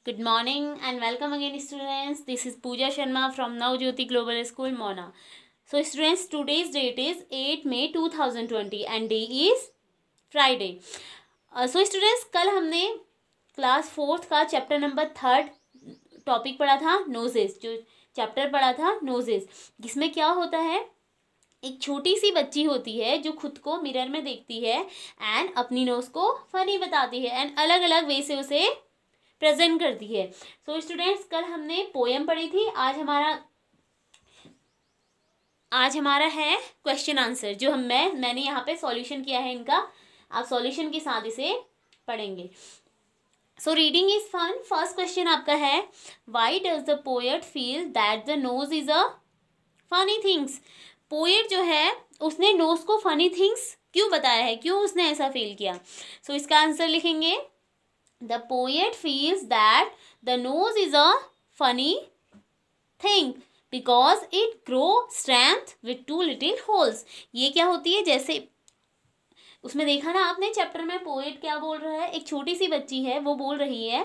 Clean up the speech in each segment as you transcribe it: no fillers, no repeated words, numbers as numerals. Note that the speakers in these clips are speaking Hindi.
Good morning and welcome again students. This is Pooja Sharma from Navjyoti Global School, Mona. So students, today's date is 8 May 2020 and day is Friday. So students, कल हमने क्लास 4th का चैप्टर नंबर 3 टॉपिक पढ़ा था नोजेस, जो चैप्टर पढ़ा था नोजेस, जिसमें क्या होता है, एक छोटी सी बच्ची होती है जो खुद को मिरर में देखती है एंड अपनी नोज को फनी बताती है एंड अलग अलग वे से उसे प्रेजेंट करती है. सो स्टूडेंट्स, कल हमने पोएम पढ़ी थी. आज हमारा है क्वेश्चन आंसर, जो मैंने यहाँ पे सॉल्यूशन किया है इनका. आप सॉल्यूशन के साथ इसे पढ़ेंगे. So reading is fun. First question आपका है, why does the poet feel that the nose is a funny things. Poet जो है उसने नोज को फनी थिंग्स क्यों बताया है, क्यों उसने ऐसा फील किया. सो इसका आंसर लिखेंगे, the poet feels that the nose is a funny thing because it grows strength with two little holes. ये क्या होती है, जैसे उसमें देखा ना आपने चैप्टर में, पोएट क्या बोल रहा है, एक छोटी सी बच्ची है, वो बोल रही है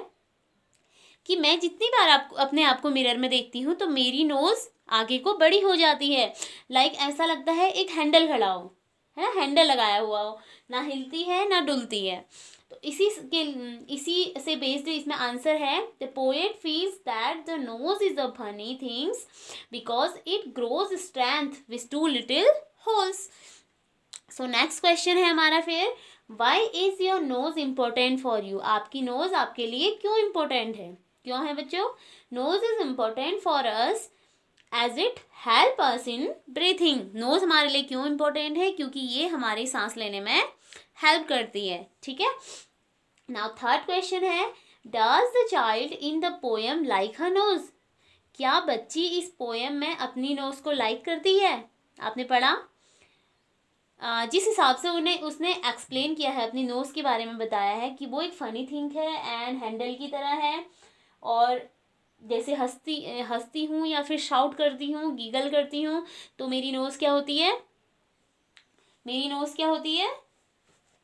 कि मैं जितनी बार अपने आप को मिरर में देखती हूँ तो मेरी नोज आगे को बड़ी हो जाती है. लाइक ऐसा लगता है एक हैंडल खड़ा हो, है ना, हैंडल लगाया हुआ हो, ना हिलती है ना डुलती है. तो इसी से बेस्ड इसमें आंसर है, the poet feels that the nose is a funny things because it grows strength with two little holes. So next question है हमारा फिर, why is your nose important for you. आपकी नोज आपके लिए क्यों इम्पोर्टेंट है, क्यों है बच्चों. Nose is important for us as it help us in breathing. Nose हमारे लिए क्यों इम्पोर्टेंट है, क्योंकि ये हमारी सांस लेने में हेल्प करती है. ठीक है. नाउ थर्ड क्वेश्चन है, does the child in the poem like her knows. क्या बच्ची इस पोएम में अपनी नोज को लाइक करती है. आपने पढ़ा, जिस हिसाब से उसने एक्सप्लेन किया है, अपनी नोज के बारे में बताया है कि वो एक फनी थिंग है एंड हैंडल की तरह है, और जैसे हंसती हूँ या फिर शाउट करती हूँ, गीगल करती हूँ, तो मेरी नोज क्या होती है,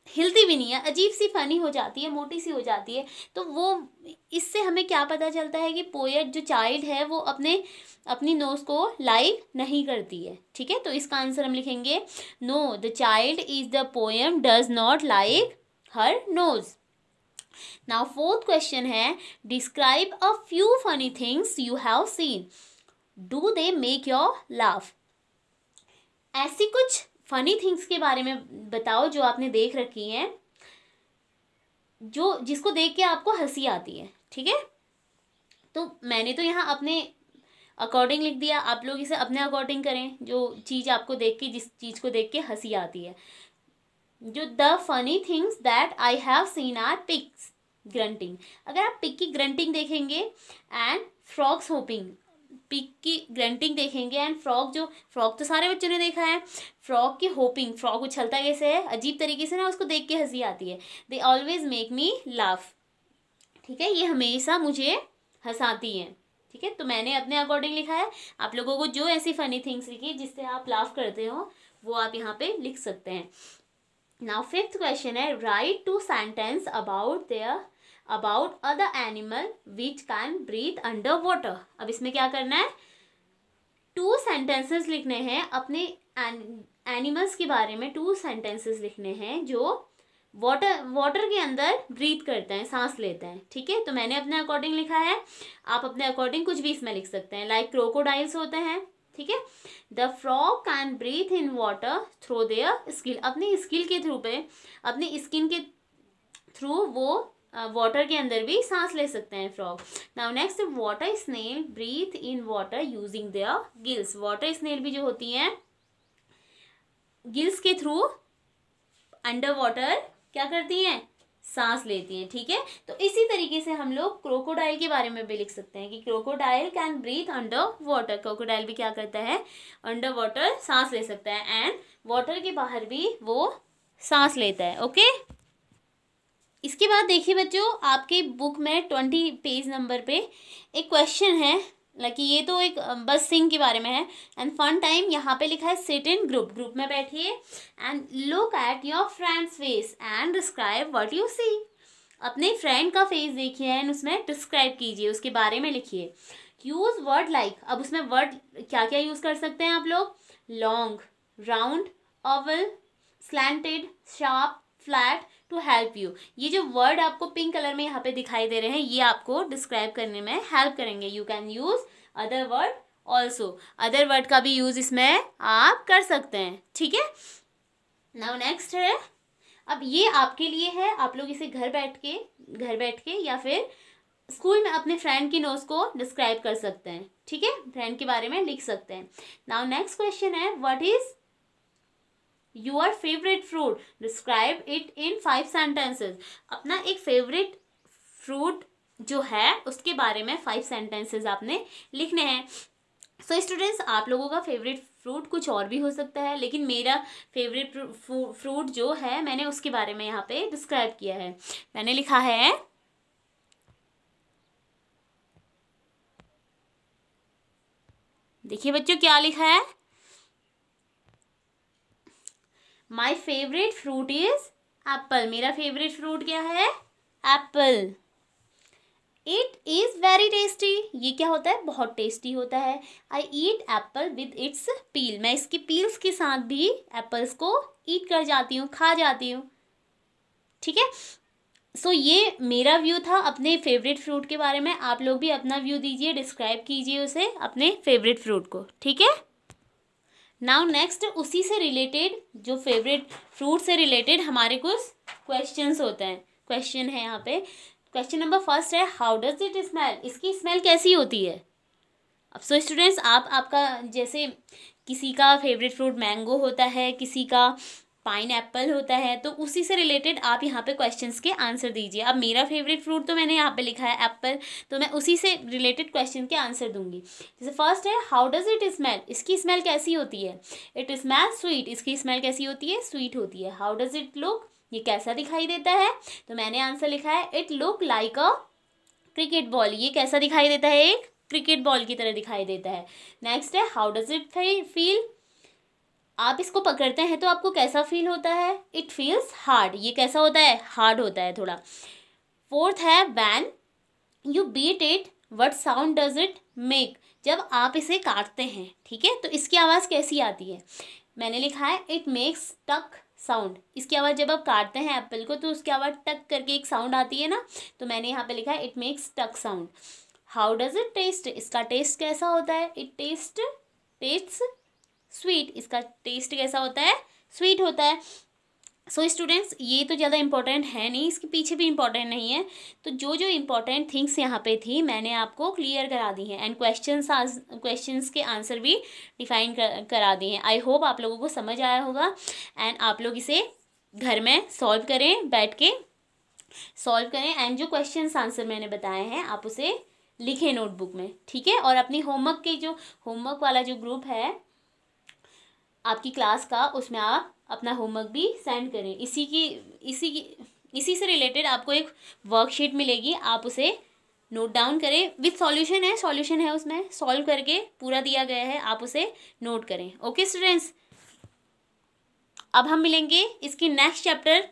हिलती भी नहीं है, अजीब सी फनी हो जाती है, मोटी सी हो जाती है. तो वो इससे हमें क्या पता चलता है कि पोएट जो चाइल्ड है वो अपनी नोज को लाइक नहीं करती है. ठीक है. तो इसका आंसर हम लिखेंगे, no, the child is the poem does not like her nose. Now fourth question है, describe a few funny things you have seen. Do they make your laugh. ऐसी कुछ फनी थिंग्स के बारे में बताओ जो आपने देख रखी हैं, जिसको देख के आपको हंसी आती है. ठीक है. तो मैंने तो यहाँ अपने अकॉर्डिंग लिख दिया, आप लोग इसे अपने अकॉर्डिंग करें, जो चीज़ आपको देख के, जिस चीज़ को देख के हंसी आती है. जो the funny things that I have seen are pigs grunting. अगर आप पिग की ग्रंटिंग देखेंगे एंड फ्रॉग्स होपिंग, पिग की ग्रंटिंग देखेंगे एंड फ्रॉग तो सारे बच्चों ने देखा है, फ्रॉग की होपिंग, फ्रॉग उछलता कैसे है, अजीब तरीके से ना, उसको देख के हंसी आती है. They always make me laugh. ठीक है. ये हमेशा मुझे हंसाती हैं. ठीक है. तो मैंने अपने अकॉर्डिंग लिखा है. आप लोगों को जो ऐसी फनी थिंग्स लिखी जिससे आप लाफ करते हो वो आप यहाँ पे लिख सकते हैं. नाउ फिफ्थ क्वेश्चन है, write two sentence about other animal which can breathe under water. अब इसमें क्या करना है, 2 सेंटेंसेस लिखने हैं अपने एनिमल्स के बारे में. 2 सेंटेंसेस लिखने हैं जो वाटर के अंदर ब्रीथ करते हैं, सांस लेते हैं. ठीक है. तो मैंने अपने अकॉर्डिंग लिखा है, आप अपने अकॉर्डिंग कुछ भी इसमें लिख सकते हैं. लाइक क्रोकोडाइल्स होते हैं. ठीक है. The frog can breathe in water through their skill. अपनी स्किल के थ्रू पे, अपनी स्किन के थ्रू वो वाटर के अंदर भी सांस ले सकते हैं frog. Now next, water snail breathe in water using their gills. Water snail भी जो होती हैं गिल्स के थ्रू अंडर वाटर क्या करती हैं, सांस लेती हैं. ठीक है. तो इसी तरीके से हम लोग क्रोकोडाइल के बारे में भी लिख सकते हैं कि crocodile can breathe under water. Crocodile भी क्या करता है, अंडर वाटर सांस ले सकता है एंड वाटर के बाहर भी वो सांस लेता है. ओके. इसके बाद देखिए बच्चों, आपके बुक में 20 पेज नंबर पे एक क्वेश्चन है, लाइक ये तो एक बस सिंग के बारे में है. एंड फन टाइम, यहाँ पे लिखा है सिट इन ग्रुप में बैठिए and look at your friends face and describe what you see. अपने फ्रेंड का फेस देखिए एंड उसमें डिस्क्राइब कीजिए, उसके बारे में लिखिए। यूज वर्ड लाइक, अब उसमें वर्ड क्या क्या यूज कर सकते हैं आप लोग? Long, round, oval, slanted, sharp, flat to help you. ये जो वर्ड आपको पिंक कलर में यहाँ पे दिखाई दे रहे हैं, ये आपको डिस्क्राइब करने में हेल्प करेंगे। You can use other word also, other word का भी यूज इसमें आप कर सकते हैं, ठीक है। नाउ नेक्स्ट है, अब ये आपके लिए है, आप लोग इसे घर बैठ के या फिर स्कूल में अपने फ्रेंड की नोट्स को डिस्क्राइब कर सकते हैं, ठीक है, फ्रेंड के बारे में लिख सकते हैं। नाउ नेक्स्ट क्वेश्चन है, what is your favourite fruit, describe it in 5 sentences. अपना एक फेवरेट फ्रूट जो है उसके बारे में 5 सेंटेंसेस आपने लिखने हैं। सो स्टूडेंट्स, आप लोगों का फेवरेट फ्रूट कुछ और भी हो सकता है, लेकिन मेरा फेवरेट फ्रूट जो है मैंने उसके बारे में यहाँ पे डिस्क्राइब किया है। मैंने लिखा है, देखिए बच्चों क्या लिखा है, my favourite fruit is Apple. मेरा फेवरेट फ्रूट क्या है? Apple. It is very tasty, ये क्या होता है? बहुत टेस्टी होता है। आई ईट एप्पल विद इट्स पील, मैं इसकी पील्स के साथ भी एप्पल्स को ईट कर जाती हूँ, खा जाती हूँ, ठीक है। सो ये मेरा व्यू था अपने फेवरेट फ्रूट के बारे में। आप लोग भी अपना व्यू दीजिए, डिस्क्राइब कीजिए उसे, अपने फेवरेट फ्रूट को, ठीक है। नाउ नेक्स्ट, उसी से रिलेटेड, जो फेवरेट फ्रूट से रिलेटेड हमारे कुछ क्वेश्चंस होते हैं। क्वेश्चन है यहाँ पे, क्वेश्चन नंबर फर्स्ट है, हाउ डज इट स्मेल, इसकी स्मेल कैसी होती है। अब सो स्टूडेंट्स, आपका जैसे किसी का फेवरेट फ्रूट मैंगो होता है, किसी का पाइन एप्पल होता है, तो उसी से रिलेटेड आप यहाँ पे क्वेश्चंस के आंसर दीजिए। अब मेरा फेवरेट फ्रूट तो मैंने यहाँ पे लिखा है एप्पल, तो मैं उसी से रिलेटेड क्वेश्चन के आंसर दूंगी। जैसे फर्स्ट है, हाउ डज इट स्मेल, इसकी स्मेल कैसी होती है। इट स्मेल स्वीट, इसकी स्मेल कैसी होती है? स्वीट होती है। हाउ डज इट लुक, ये कैसा दिखाई देता है, तो मैंने आंसर लिखा है, it look like a cricket ball, ये कैसा दिखाई देता है? एक क्रिकेट बॉल की तरह दिखाई देता है। नेक्स्ट है, हाउ डज इट फील, आप इसको पकड़ते हैं तो आपको कैसा फील होता है? इट फील्स हार्ड, ये कैसा होता है? हार्ड होता है थोड़ा। फोर्थ है, when you beat it what sound does it make, जब आप इसे काटते हैं, ठीक है, तो इसकी आवाज़ कैसी आती है। मैंने लिखा है, इट मेक्स टक साउंड, इसकी आवाज़ जब आप काटते हैं एप्पल को तो उसकी आवाज़ टक करके एक साउंड आती है ना, तो मैंने यहाँ पे लिखा है, इट मेक्स टक sound. How does it taste, इसका टेस्ट कैसा होता है? इट टेस्ट्स स्वीट, इसका टेस्ट कैसा होता है? स्वीट होता है। सो स्टूडेंट्स, ये तो ज़्यादा इंपॉर्टेंट है नहीं, इसके पीछे भी इंपॉर्टेंट नहीं है, तो जो जो इंपॉर्टेंट थिंग्स यहाँ पे थी मैंने आपको क्लियर करा दी हैं, एंड क्वेश्चंस के आंसर भी डिफाइन करा दिए हैं। आई होप आप लोगों को समझ आया होगा, एंड आप लोग इसे घर में सॉल्व करें, बैठ के सॉल्व करें, एंड जो क्वेश्चंस आंसर मैंने बताए हैं आप उसे लिखें नोटबुक में, ठीक है। और अपनी होमवर्क वाला जो ग्रुप है आपकी क्लास का, उसमें आप अपना होमवर्क भी सेंड करें। इसी से रिलेटेड आपको एक वर्कशीट मिलेगी, आप उसे नोट डाउन करें, विथ सॉल्यूशन है उसमें, सॉल्व करके पूरा दिया गया है, आप उसे नोट करें। ओके स्टूडेंट्स, अब हम मिलेंगे इसकी नेक्स्ट चैप्टर,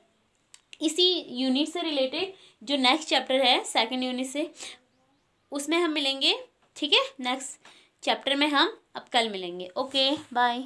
इसी यूनिट से रिलेटेड जो नेक्स्ट चैप्टर है सेकंड यूनिट से, उसमें हम मिलेंगे, ठीक है। नेक्स्ट चैप्टर में हम अब कल मिलेंगे। Okay bye.